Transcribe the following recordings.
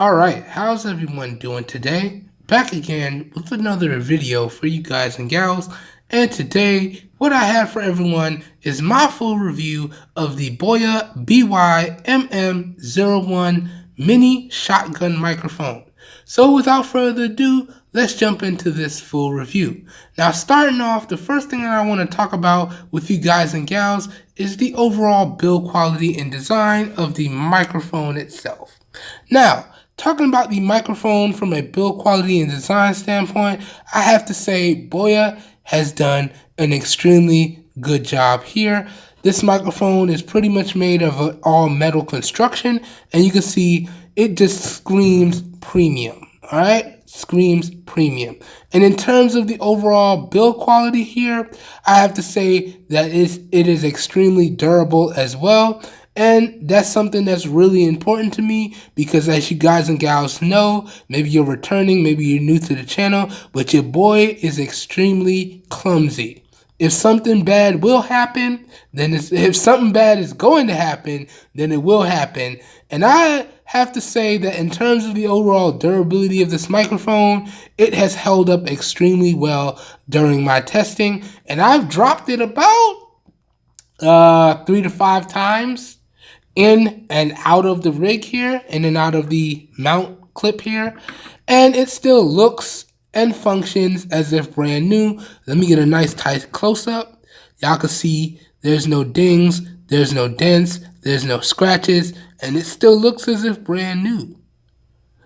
Alright, how's everyone doing today? Back again with another video for you guys and gals. And today, what I have for everyone is my full review of the Boya BY-MM1 mini shotgun microphone. So without further ado, let's jump into this full review. Now starting off, the first thing that I want to talk about with you guys and gals is the overall build quality and design of the microphone itself. Now, talking about the microphone from a build quality and design standpoint, I have to say Boya has done an extremely good job here. This microphone is pretty much made of an all metal construction, and you can see it just screams premium, all right? Screams premium. And in terms of the overall build quality here, I have to say that it is extremely durable as well. And that's something that's really important to me because, as you guys and gals know, maybe you're returning, maybe you're new to the channel, but your boy is extremely clumsy. If something bad will happen, then if something bad is going to happen, then it will happen. And I have to say that in terms of the overall durability of this microphone, it has held up extremely well during my testing. And I've dropped it about 3 to 5 times in and out of the rig here, in and out of the mount clip here, and it still looks and functions as if brand new. Let me get a nice tight close-up. Y'all can see there's no dings, there's no dents, there's no scratches, and it still looks as if brand new.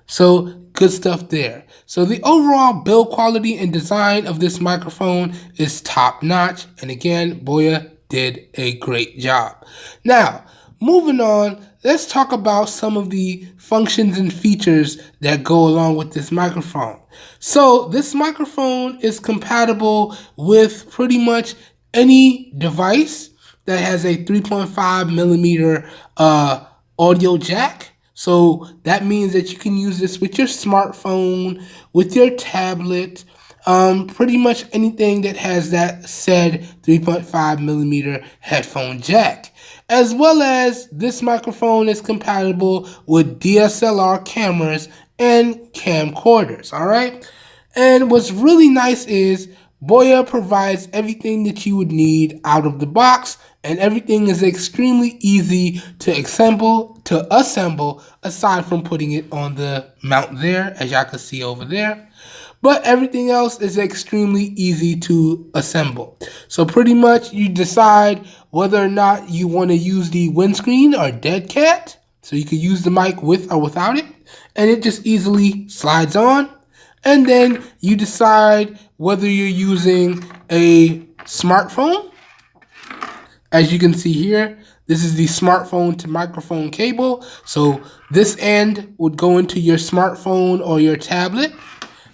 So good stuff there. So the overall build quality and design of this microphone is top notch, and again, Boya did a great job. Now, moving on, let's talk about some of the functions and features that go along with this microphone. So this microphone is compatible with pretty much any device that has a 3.5 millimeter audio jack. So that means that you can use this with your smartphone, with your tablet, pretty much anything that has that said 3.5 millimeter headphone jack. As well as this microphone is compatible with DSLR cameras and camcorders, all right? And what's really nice is Boya provides everything that you would need out of the box, and everything is extremely easy to assemble aside from putting it on the mount there, as y'all can see over there. But everything else is extremely easy to assemble. So pretty much you decide whether or not you want to use the windscreen or deadcat. So you can use the mic with or without it. And it just easily slides on. And then you decide whether you're using a smartphone. As you can see here, this is the smartphone to microphone cable. So this end would go into your smartphone or your tablet.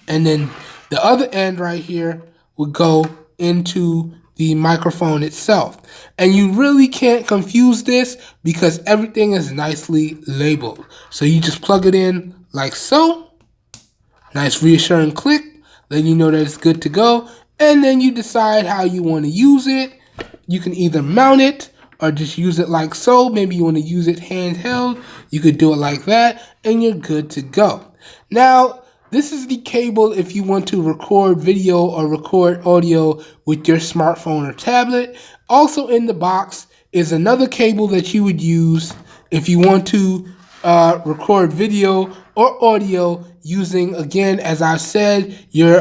And then the other end right here would go into the microphone itself. And you really can't confuse this because everything is nicely labeled. So you just plug it in like so. Nice reassuring click. Then you know that it's good to go. And then you decide how you want to use it. You can either mount it or just use it like so. Maybe you want to use it handheld. You could do it like that and you're good to go. Now, this is the cable if you want to record video or record audio with your smartphone or tablet. Also in the box is another cable that you would use if you want to record video or audio using, again, as I said, your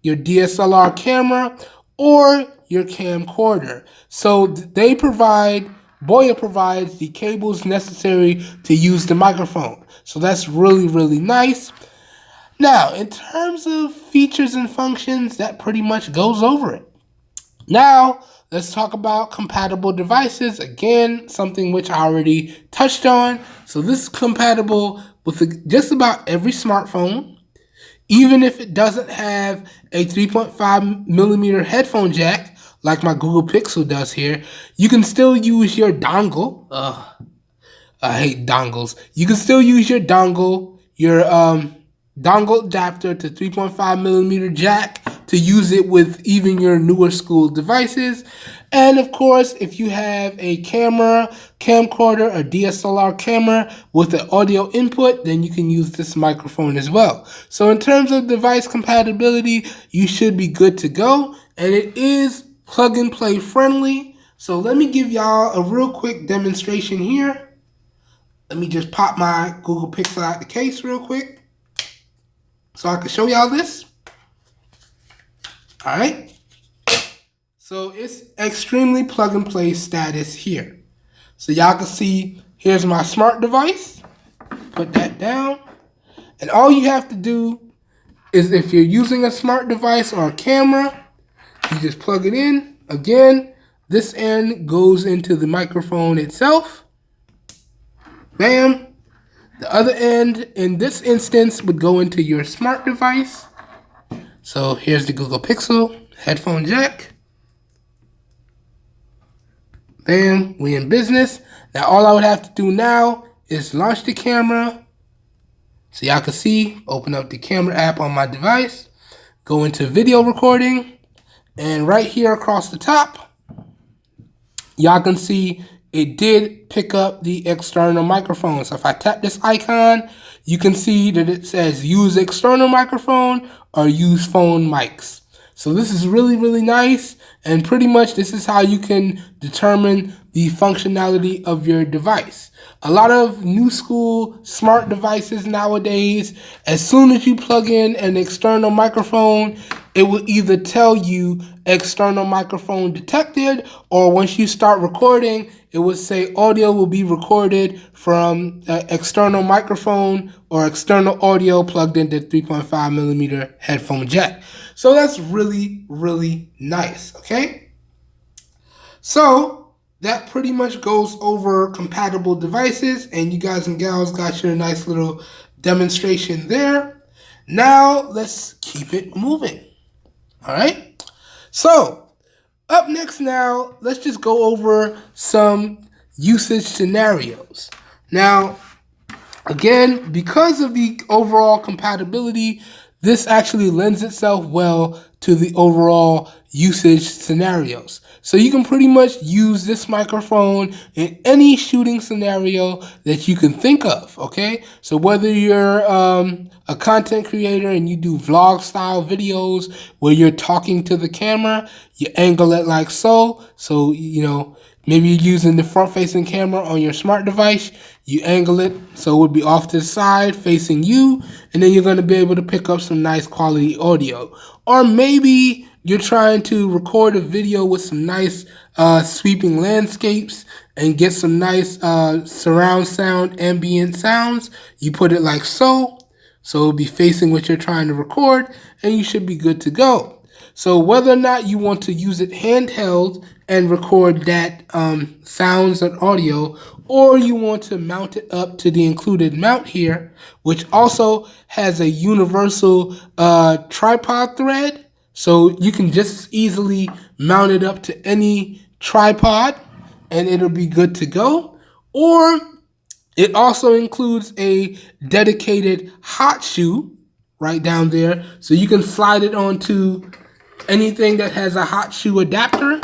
DSLR camera or your camcorder. So Boya provides the cables necessary to use the microphone. So that's really, really nice. Now, in terms of features and functions, that pretty much goes over it. Now, let's talk about compatible devices. Again, something which I already touched on. So this is compatible with just about every smartphone, even if it doesn't have a 3.5 millimeter headphone jack, like my Google Pixel does here. You can still use your dongle. I hate dongles. You can still use your dongle, your dongle adapter to 3.5 millimeter jack to use it with even your newer school devices. And of course, if you have a camera, camcorder, or DSLR camera with an audio input, then you can use this microphone as well. So in terms of device compatibility, you should be good to go. And it is plug and play friendly. So let me give y'all a real quick demonstration here. Let me just pop my Google Pixel out the case real quick so I can show y'all this. All right. So it's extremely plug and play status here. So y'all can see, here's my smart device. Put that down. And all you have to do is, if you're using a smart device or a camera, you just plug it in. Again, this end goes into the microphone itself. Bam. The other end, in this instance, would go into your smart device. So here's the Google Pixel headphone jack. Bam, we in business. Now all I would have to do now is launch the camera. So y'all can see, open up the camera app on my device, go into video recording, and right here across the top, y'all can see it did pick up the external microphone. So if I tap this icon, you can see that it says use external microphone or use phone mics. So this is really, really nice. And pretty much this is how you can determine the functionality of your device. A lot of new school smart devices nowadays, as soon as you plug in an external microphone, it will either tell you external microphone detected, or once you start recording, it will say audio will be recorded from external microphone or external audio plugged into 3.5 millimeter headphone jack. So that's really, really nice, okay? So that pretty much goes over compatible devices, and you guys and gals got your nice little demonstration there. Now let's keep it moving. All right. So up next now, let's just go over some usage scenarios. Now, again, because of the overall compatibility, this actually lends itself well to the overall usage scenarios. So you can pretty much use this microphone in any shooting scenario that you can think of, okay? So whether you're a content creator and you do vlog style videos where you're talking to the camera, you angle it like so. So, you know, maybe you're using the front facing camera on your smart device, you angle it so it would be off to the side facing you, and then you're going to be able to pick up some nice quality audio. Or maybe you're trying to record a video with some nice sweeping landscapes and get some nice surround sound, ambient sounds. You put it like so. So it'll be facing what you're trying to record, and you should be good to go. So whether or not you want to use it handheld and record that sounds and audio, or you want to mount it up to the included mount here, which also has a universal tripod thread. So you can just easily mount it up to any tripod and it'll be good to go. Or it also includes a dedicated hot shoe right down there. So you can slide it onto anything that has a hot shoe adapter.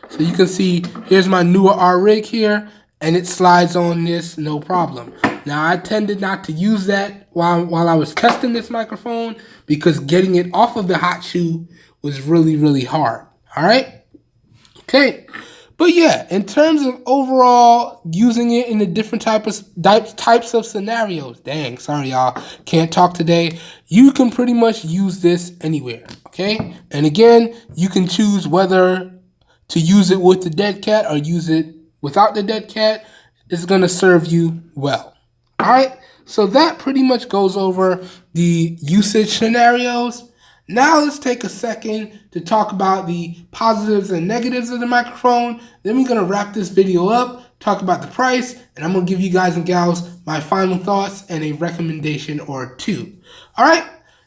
So you can see here's my Neewer rig here, and it slides on this no problem. Now I tended not to use that while I was testing this microphone because getting it off of the hot shoe was really, really hard. All right. Okay. But yeah, in terms of overall using it in the different types of scenarios, dang, sorry y'all, can't talk today. You can pretty much use this anywhere, okay? And again, you can choose whether to use it with the deadcat or use it without the deadcat. It's gonna serve you well. All right, so that pretty much goes over the usage scenarios. Now let's take a second to talk about the positives and negatives of the microphone. Then we're going to wrap this video up, talk about the price, and I'm going to give you guys and gals my final thoughts and a recommendation or two. All right,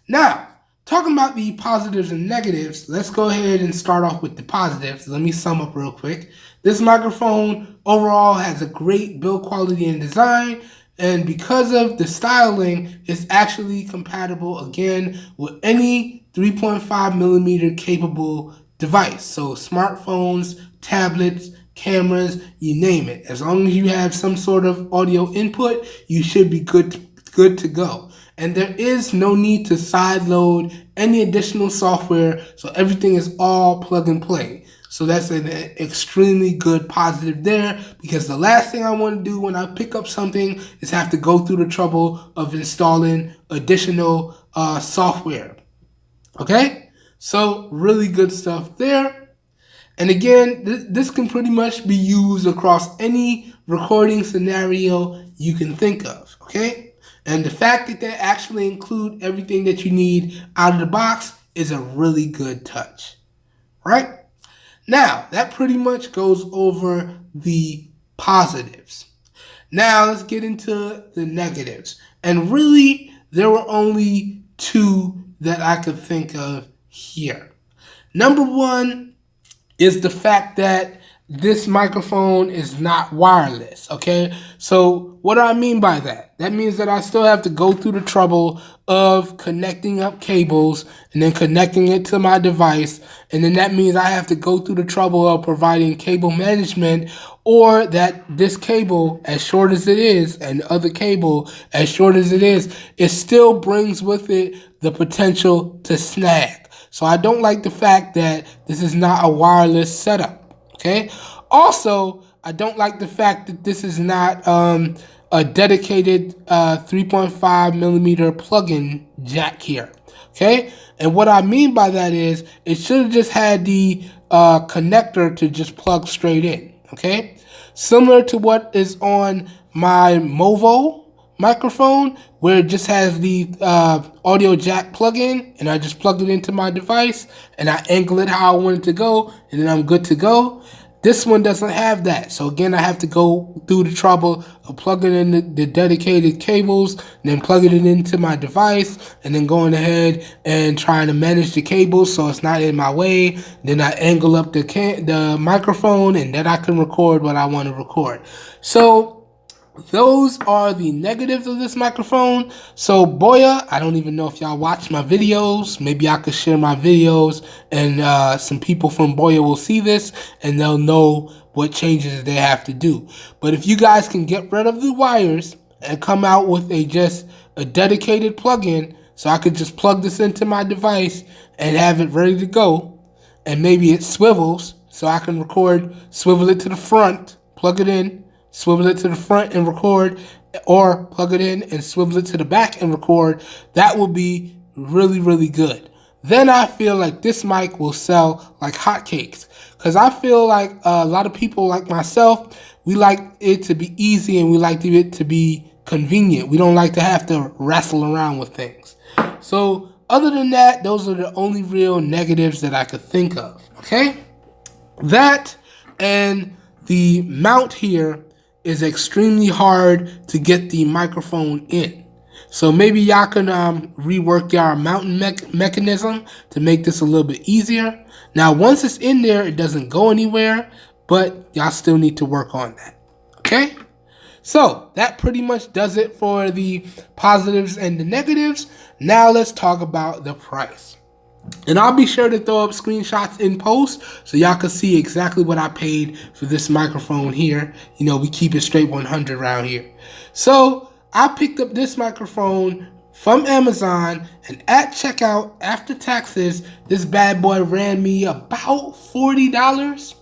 now talking about the positives and negatives, let's go ahead and start off with the positives. Let me sum up real quick. This microphone overall has a great build quality and design. And because of the styling, it's actually compatible again with any 3.5 millimeter capable device. So smartphones, tablets, cameras, you name it. As long as you have some sort of audio input, you should be good to go. And there is no need to sideload any additional software, so everything is all plug and play. So that's an extremely good positive there, because the last thing I want to do when I pick up something is have to go through the trouble of installing additional software. Okay? So really good stuff there. And again, this can pretty much be used across any recording scenario you can think of. Okay? And the fact that they actually include everything that you need out of the box is a really good touch. Right? Now, that pretty much goes over the positives. Now, let's get into the negatives. And really, there were only two that I could think of here. Number one is the fact that this microphone is not wireless, okay? So what do I mean by that? That means that I still have to go through the trouble of connecting up cables and then connecting it to my device. And then that means I have to go through the trouble of providing cable management, or that this cable, as short as it is, and the other cable, as short as it still brings with it the potential to snag. So I don't like the fact that this is not a wireless setup. Okay. Also, I don't like the fact that this is not a dedicated 3.5 millimeter plug-in jack here. Okay. And what I mean by that is it should have just had the connector to just plug straight in. Okay. Similar to what is on my Movo microphone, where it just has the audio jack plug-in, and I just plug it into my device and I angle it how I want it to go, and then I'm good to go. This one doesn't have that. So again, I have to go through the trouble of plugging in the dedicated cables, and then plugging it into my device, and then going ahead and trying to manage the cables so it's not in my way. Then I angle up the microphone, and then I can record what I want to record. So those are the negatives of this microphone. So Boya, I don't even know if y'all watch my videos. Maybe I could share my videos, and some people from Boya will see this and they'll know what changes they have to do. But if you guys can get rid of the wires and come out with just a dedicated plug-in, so I could just plug this into my device and have it ready to go, and maybe it swivels so I can record, swivel it to the front, plug it in, swivel it to the front and record, or plug it in and swivel it to the back and record, that will be really, really good. Then I feel like this mic will sell like hotcakes, because I feel like a lot of people like myself, we like it to be easy and we like it to be convenient. We don't like to have to wrestle around with things. So other than that, those are the only real negatives that I could think of. Okay? That and the mount here is extremely hard to get the microphone in. So maybe y'all can rework your mounting mechanism to make this a little bit easier. Now, once it's in there, it doesn't go anywhere, but y'all still need to work on that. Okay? So that pretty much does it for the positives and the negatives. Now let's talk about the price. And I'll be sure to throw up screenshots in post so y'all can see exactly what I paid for this microphone here. You know, we keep it straight 100 around here. So I picked up this microphone from Amazon, and at checkout, after taxes, this bad boy ran me about $40.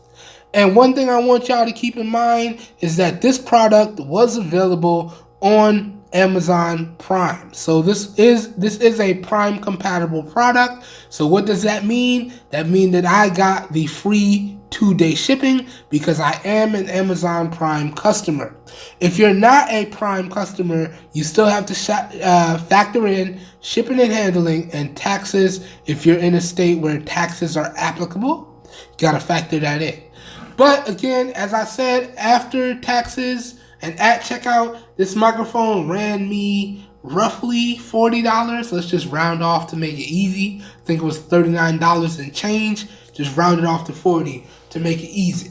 And one thing I want y'all to keep in mind is that this product was available on Amazon Prime. So this is a Prime compatible product. So what does that mean? That means that I got the free 2-day shipping because I am an Amazon Prime customer. If you're not a Prime customer, you still have to factor in shipping and handling and taxes. If you're in a state where taxes are applicable, you gotta factor that in. But again, as I said, after taxes and at checkout, this microphone ran me roughly $40. Let's just round off to make it easy. I think it was $39 and change. Just round it off to 40 to make it easy.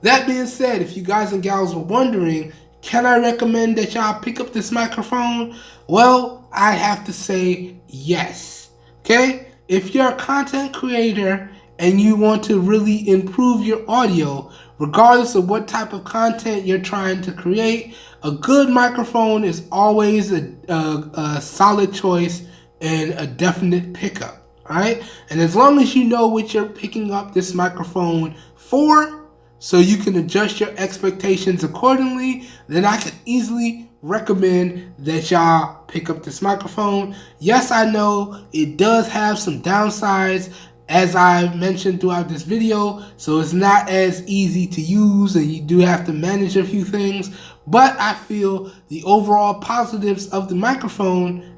That being said, if you guys and gals were wondering, Can I recommend that y'all pick up this microphone? Well, I have to say yes. Okay? If you're a content creator and you want to really improve your audio, regardless of what type of content you're trying to create, a good microphone is always a solid choice and a definite pickup. All right? And as long as you know what you're picking up this microphone for, so you can adjust your expectations accordingly, then I can easily recommend that y'all pick up this microphone. Yes, I know it does have some downsides, as I mentioned throughout this video, so it's not as easy to use and you do have to manage a few things, but I feel the overall positives of the microphone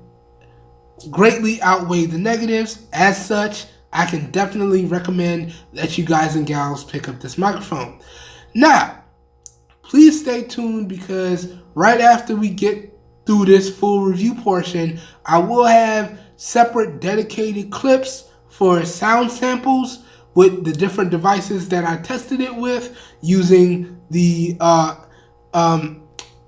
greatly outweigh the negatives. As such, I can definitely recommend that you guys and gals pick up this microphone. Now, please stay tuned because right after we get through this full review portion, I will have separate dedicated clips for sound samples with the different devices that I tested it with using the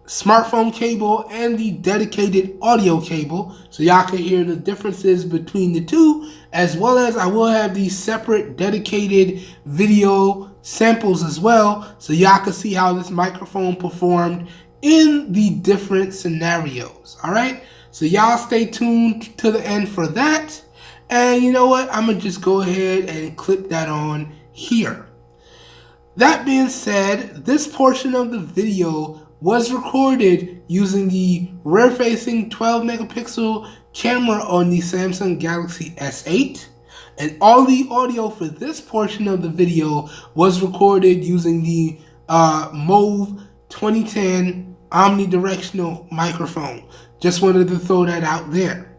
smartphone cable and the dedicated audio cable, so y'all can hear the differences between the two, as well as I will have these separate dedicated video samples as well, so y'all can see how this microphone performed in the different scenarios. All right, so y'all stay tuned to the end for that. And you know what, I'm gonna just go ahead and clip that on here. That being said, this portion of the video was recorded using the rear-facing 12 megapixel camera on the Samsung Galaxy S8, and all the audio for this portion of the video was recorded using the Movo 2010 Omnidirectional microphone. Just wanted to throw that out there.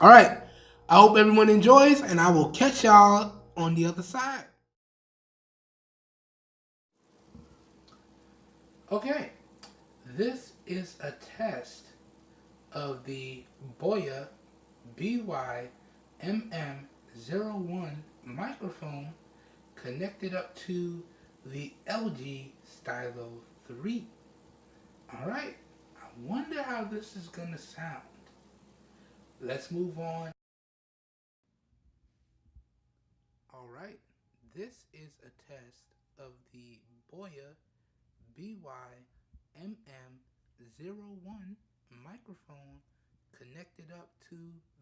All right, I hope everyone enjoys, and I will catch y'all on the other side. Okay, this is a test of the Boya BY-MM1 microphone connected up to the LG Stylo 3. Alright, I wonder how this is going to sound. Let's move on. Alright, this is a test of the Boya BY-MM1 microphone connected up to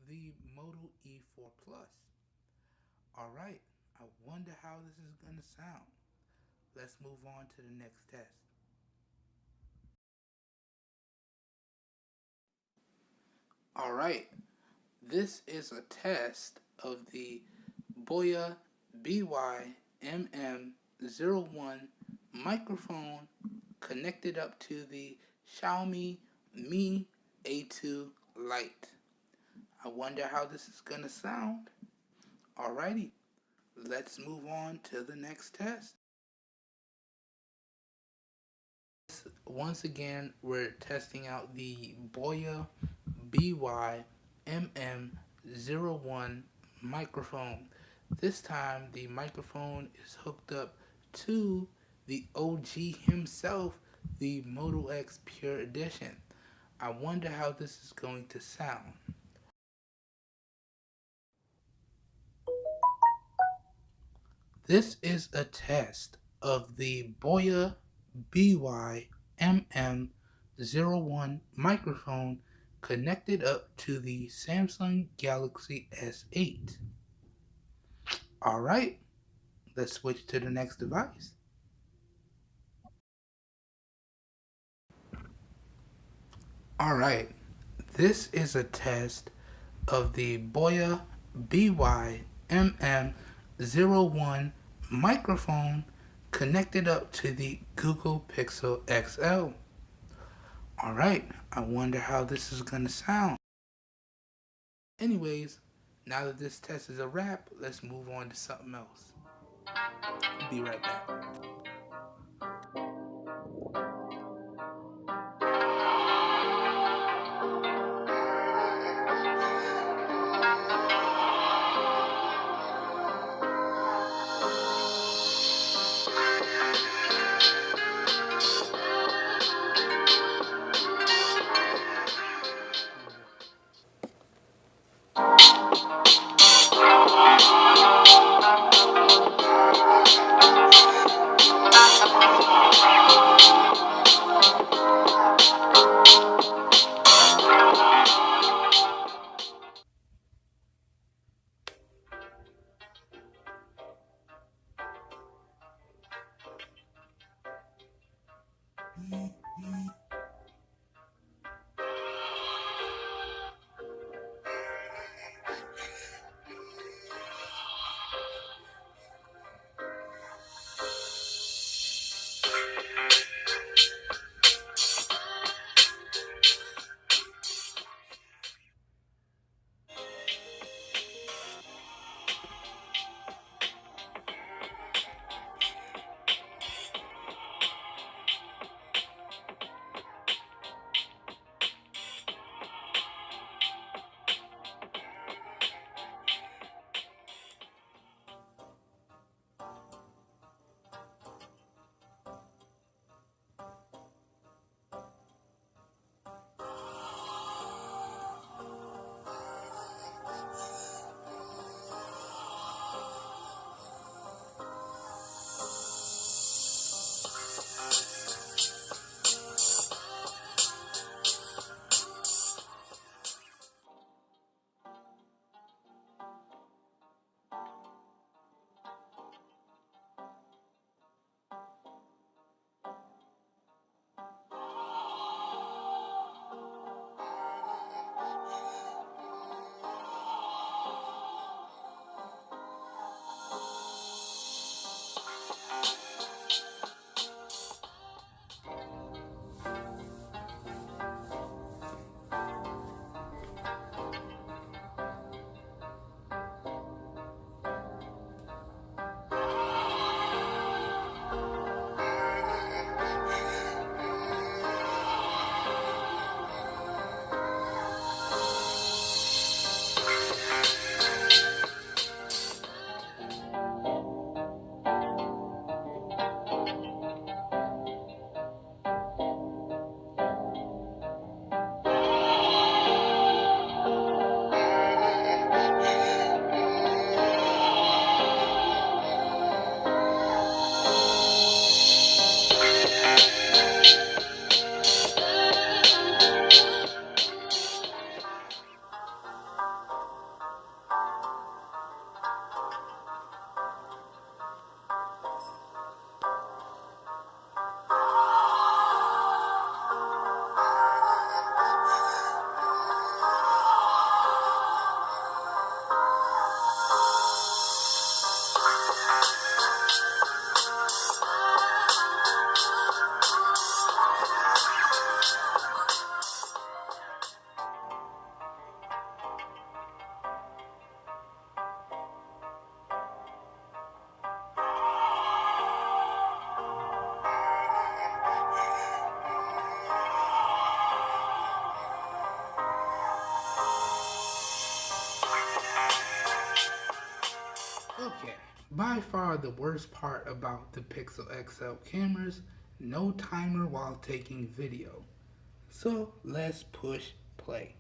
the Moto E4 Plus. Alright, I wonder how this is going to sound. Let's move on to the next test. Alright, this is a test of the Boya BY-MM1 microphone connected up to the Xiaomi Mi A2 Lite. I wonder how this is going to sound. Alrighty, let's move on to the next test. Once again, we're testing out the Boya BY-MM1 microphone. This time, the microphone is hooked up to the OG himself, the Moto X Pure Edition. I wonder how this is going to sound. This is a test of the Boya BY-MM1 microphone connected up to the Samsung Galaxy S8. Alright, let's switch to the next device. Alright, this is a test of the Boya BY-MM1 microphone connected up to the Google Pixel XL. Alright, I wonder how this is going to sound. Anyways, now that this test is a wrap, let's move on to something else. Be right back. Okay, by far the worst part about the Pixel XL cameras, no timer while taking video. So let's push play.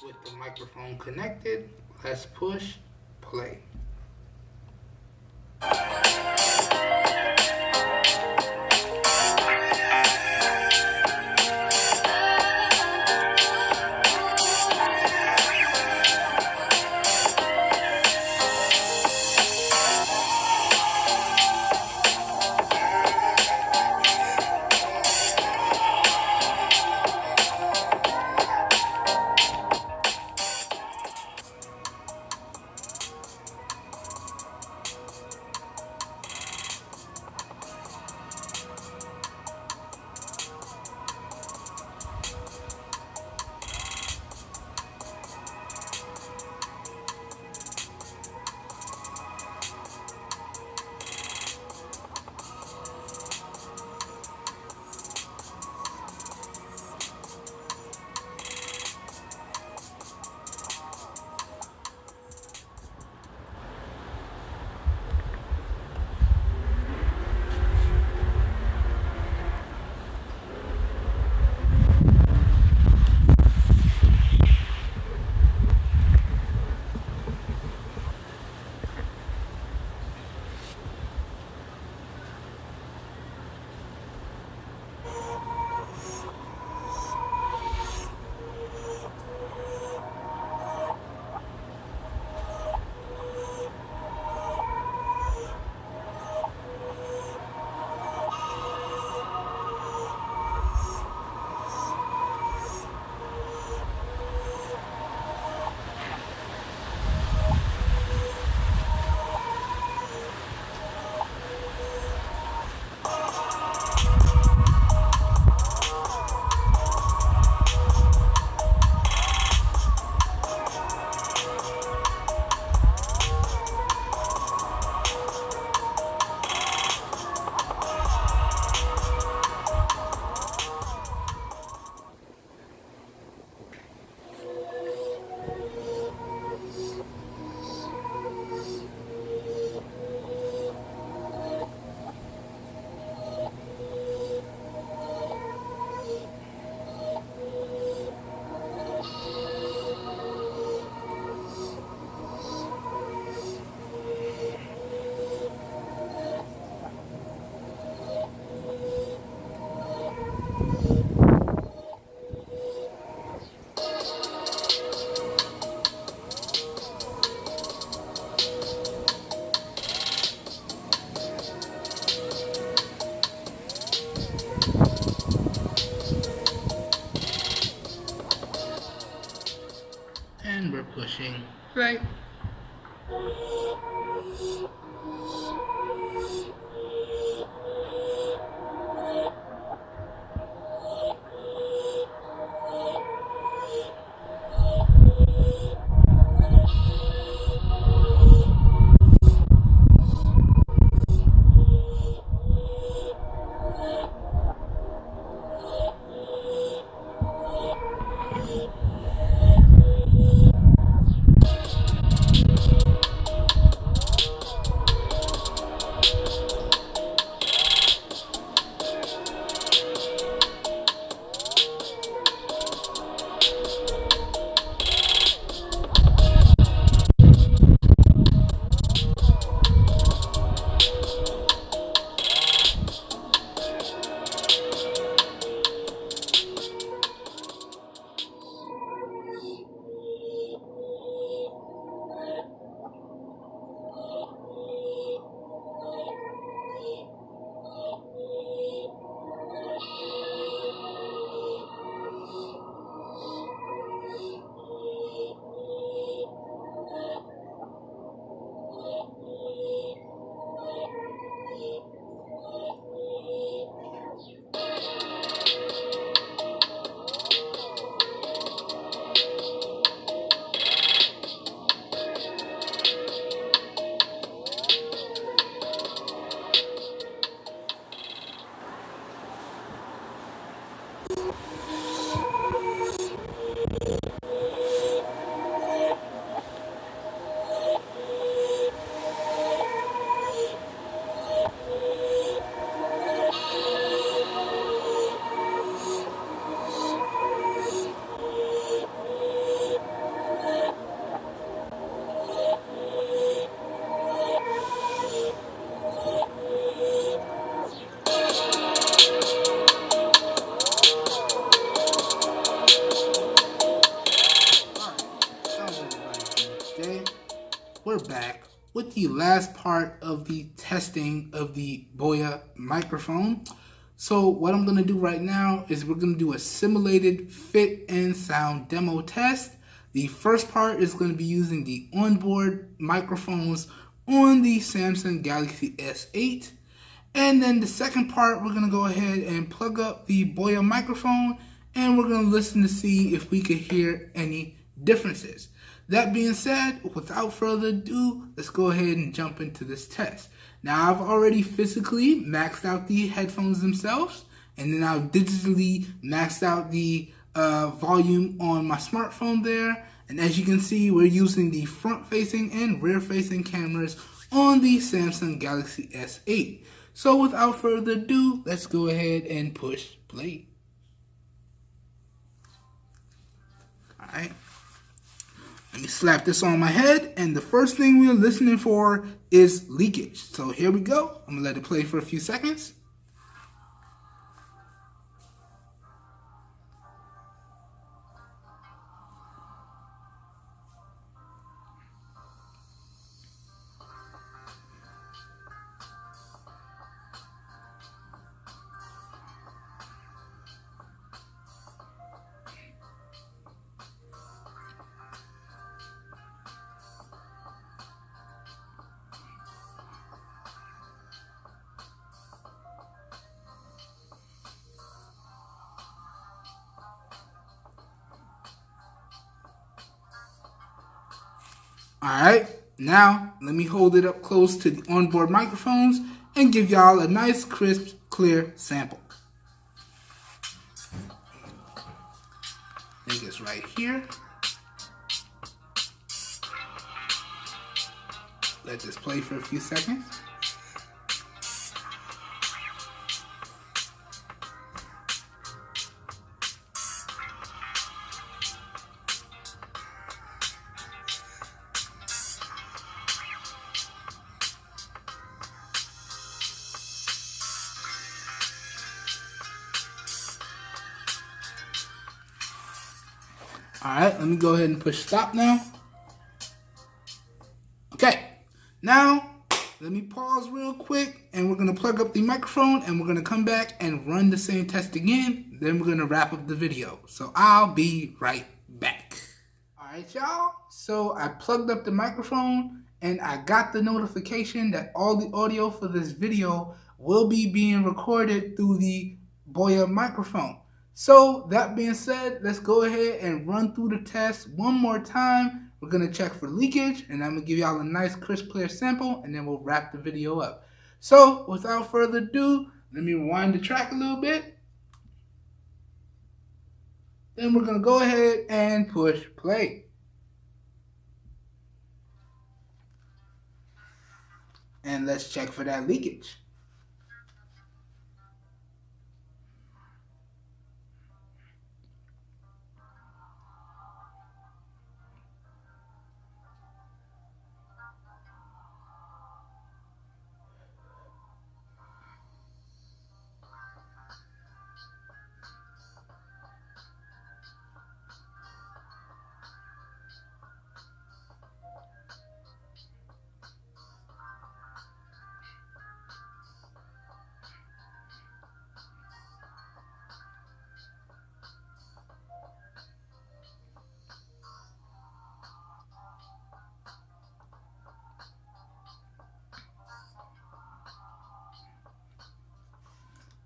With the microphone connected, let's push play. And we're pushing play. We're back with the last part of the testing of the Boya microphone. So what I'm going to do right now is we're going to do a simulated fit and sound demo test. The first part is going to be using the onboard microphones on the Samsung Galaxy S8. And then the second part, we're going to go ahead and plug up the Boya microphone and we're going to listen to see if we can hear any differences. That being said, without further ado, let's go ahead and jump into this test. Now, I've already physically maxed out the headphones themselves, and then I've digitally maxed out the volume on my smartphone there. And as you can see, we're using the front-facing and rear-facing cameras on the Samsung Galaxy S8. So without further ado, let's go ahead and push play. All right. Let me slap this on my head, and the first thing we're listening for is leakage. So here we go. I'm gonna let it play for a few seconds. Alright, now let me hold it up close to the onboard microphones and give y'all a nice, crisp, clear sample. I think it's right here. Let this play for a few seconds. Alright, let me go ahead and push stop now. Okay, now let me pause real quick and we're going to plug up the microphone and we're going to come back and run the same test again. Then we're going to wrap up the video. So I'll be right back. Alright y'all, so I plugged up the microphone and I got the notification that all the audio for this video will be being recorded through the Boya microphone. So that being said, let's go ahead and run through the test one more time. We're going to check for leakage and I'm going to give y'all a nice crisp clear sample and then we'll wrap the video up. So without further ado, let me rewind the track a little bit. Then we're going to go ahead and push play. And let's check for that leakage.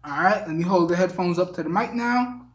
Alright, let me hold the headphones up to the mic now.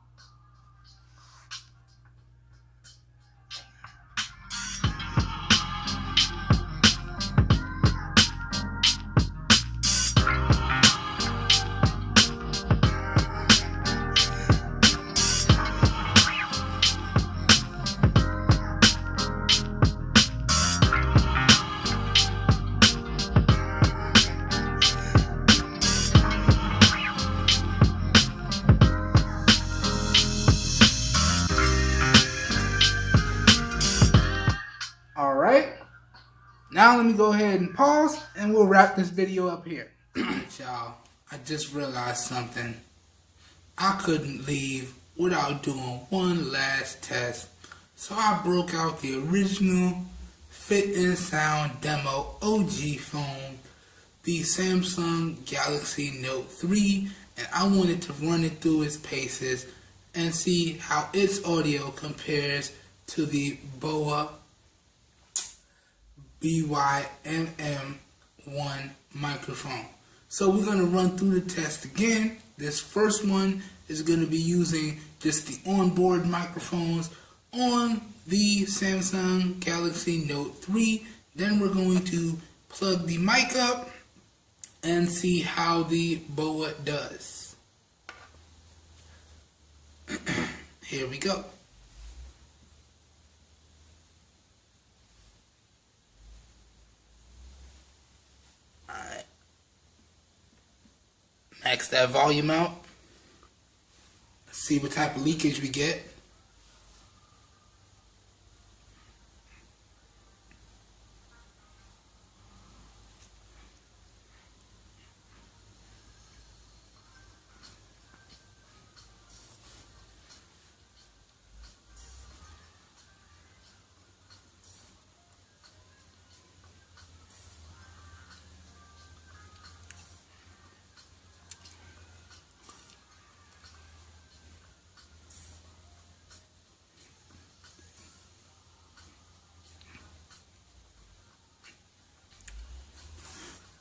Now let me go ahead and pause and we'll wrap this video up here. Y'all, I just realized something. I couldn't leave without doing one last test. So I broke out the original Fit and Sound Demo OG phone, the Samsung Galaxy Note 3, and I wanted to run it through its paces and see how its audio compares to the Boya BY-MM1 microphone. So we're going to run through the test again. This first one is going to be using just the onboard microphones on the Samsung Galaxy Note 3. Then we're going to plug the mic up and see how the Boya does. Here we go. Alright. Max that volume out. See what type of leakage we get.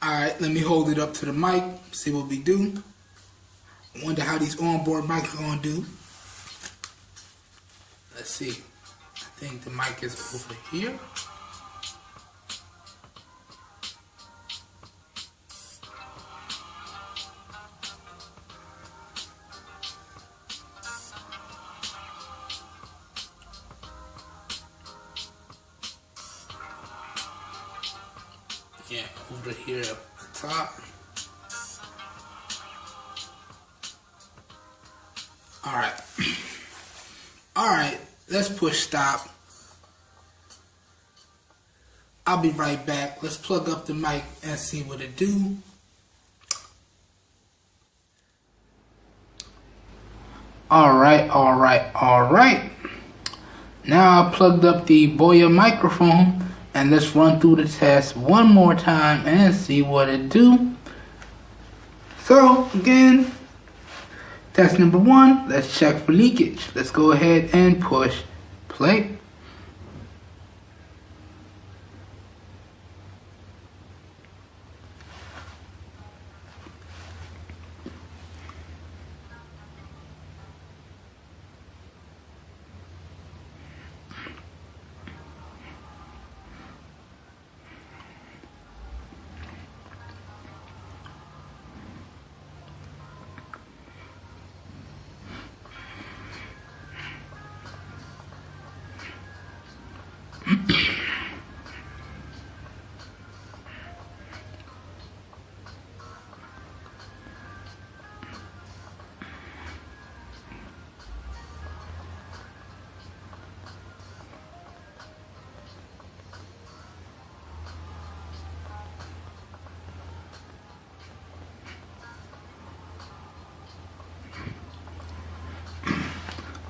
Alright, let me hold it up to the mic, see what we do. I wonder how these onboard mics are going to do. Let's see. I think the mic is over here. Yeah, over here at the top. Alright. Alright, let's push stop. I'll be right back. Let's plug up the mic and see what it do. Alright. Now I plugged up the Boya microphone. And let's run through the test one more time and see what it do. So again, test number 1, let's check for leakage. Let's go ahead and push play.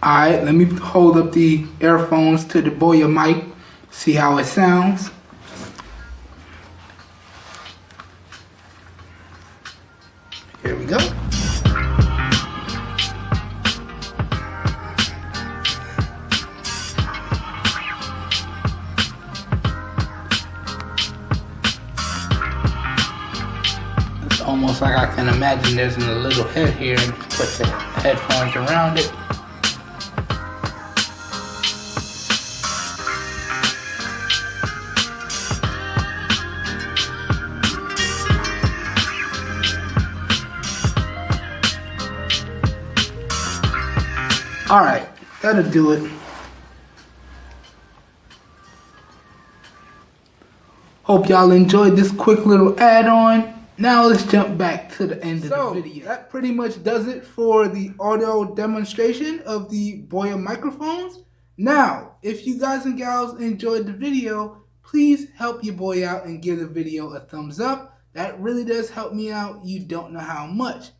Alright, let me hold up the earphones to the Boya mic, see how it sounds. Here we go. It's almost like I can imagine there's a little head here and put the headphones around it. Alright, that'll do it. Hope y'all enjoyed this quick little add-on. Now let's jump back to the end of the video. That pretty much does it for the audio demonstration of the Boya microphones. Now, if you guys and gals enjoyed the video, please help your boy out and give the video a thumbs up. That really does help me out. You don't know how much.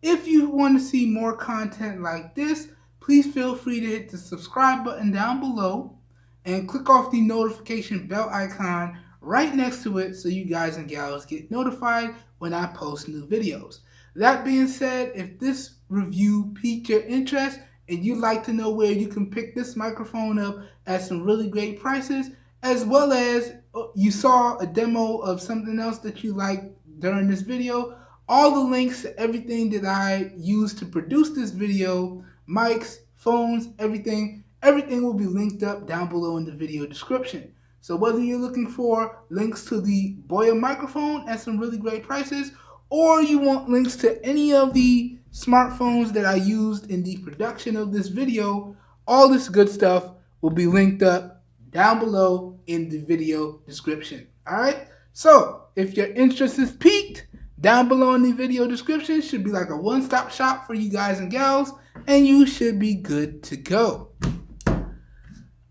If you want to see more content like this, please feel free to hit the subscribe button down below and click off the notification bell icon right next to it so you guys and gals get notified when I post new videos. That being said, if this review piqued your interest and you'd like to know where you can pick this microphone up at some really great prices, as well as you saw a demo of something else that you liked during this video, all the links to everything that I used to produce this video, mics, phones, everything will be linked up down below in the video description. So whether you're looking for links to the Boya microphone at some really great prices, or you want links to any of the smartphones that I used in the production of this video, all this good stuff will be linked up down below in the video description. Alright? So, if your interest is piqued, down below in the video description should be like a one-stop shop for you guys and gals, and you should be good to go.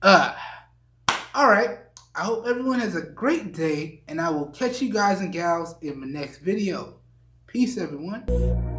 Alright, I hope everyone has a great day, and I will catch you guys and gals in my next video. Peace, everyone.